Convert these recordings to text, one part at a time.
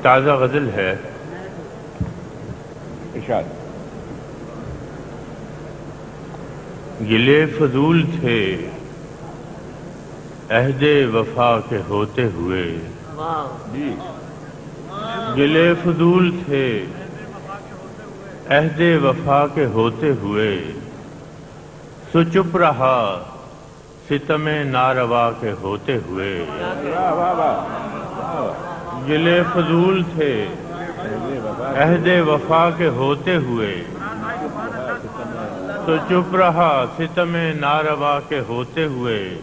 تازہ غزل ہے۔ ارشاد۔ گلے فضول تھے عہد وفا کے ہوتے ہوئے، جی گلے فضول تھے عہد وفا کے ہوتے ہوئے، سو چپ رہا ستم ناروا کے ہوتے ہوئے۔ واہ واہ واہ۔ گلے فضول تھے عہد وفا کے ہوتے ہوئے، تو چپ رہا ستم ناروا کے ہوتے ہوئے۔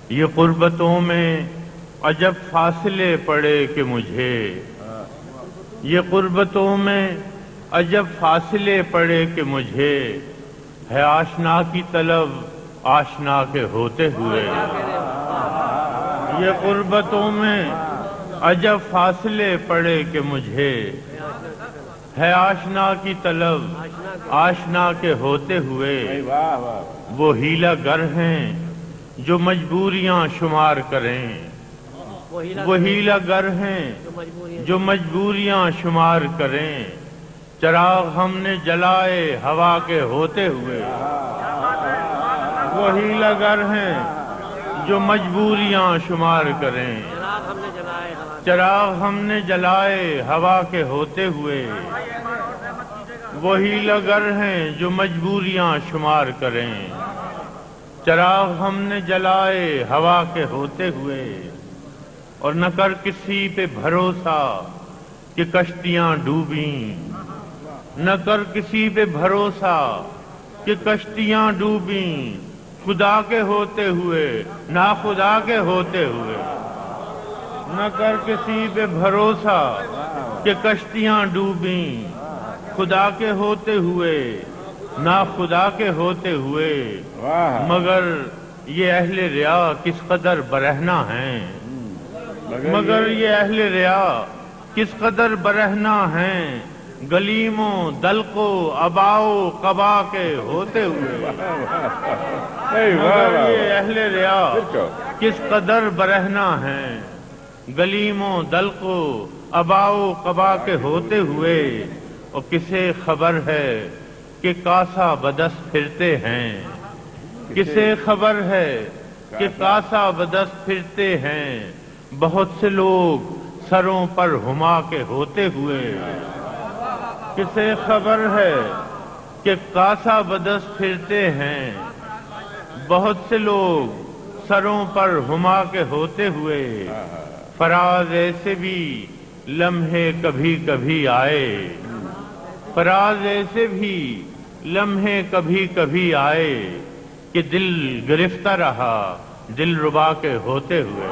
یہ قربتوں میں عجب فاصلے پڑے کہ مجھے، یہ قربتوں میں عجب فاصلے پڑے کہ مجھے، ہے آشنا کی طلب آشنا کے ہوتے ہوئے۔ یہ قربتوں میں عجب فاصلے پڑے کہ مجھے، ہے آشنا کی طلب آشنا کے ہوتے ہوئے۔ واہ واہ۔ وہ ہیلا گر ہیں جو مجبوریاں شمار کریں، وہ ہیلا گر ہیں جو مجبوریاں شمار کریں، چراغ ہم نے جلائے ہوا کے ہوتے ہوئے۔ وہ ہیلا گر ہیں جو مجبوریاں شمار کریں، چراغ ہم نے جلائے ہوا کے ہوتے ہوئے۔ وہی لگر ہیں جو مجبوریاں شمار کریں، چراغ ہم نے جلائے ہوا کے ہوتے ہوئے۔ اور نہ کر کسی پہ بھروسہ کہ کشتیاں ڈوبیں، نہ کر کسی پہ بھروسہ کہ کشتیاں ڈوبیں، خدا کے ہوتے ہوئے نا خدا کے ہوتے ہوئے۔ نہ کر کسی پہ بھروسہ کہ کشتیاں ڈوبیں، خدا کے ہوتے ہوئے نا خدا کے ہوتے ہوئے۔ مگر یہ اہل ریا کس قدر برہنہ ہیں، مگر یہ اہل ریا کس قدر برہنہ ہیں، گلیم و دلق و ابا و قبا کے ہوتے ہوئے۔ مگر یہ اہل ریا کس قدر برہنہ ہیں، گلیم و دلق و ابا و قبا کے ہوتے ہوئے۔ اور کسے خبر ہے کہ کاسا بدست پھرتے ہیں، کسے خبر ہے کہ کاسا بدست پھرتے ہیں، بہت سے لوگ سروں پر ہما کے ہوتے ہوئے۔ کسے خبر ہے کہ کاسا بدست پھرتے ہیں، بہت سے لوگ سروں پر ہما کے ہوتے ہوئے۔ فراز ایسے بھی لمحے کبھی کبھی آئے، فراز ایسے بھی لمحے کبھی کبھی آئے، کہ دل گرفتہ رہا دل ربا کے ہوتے ہوئے۔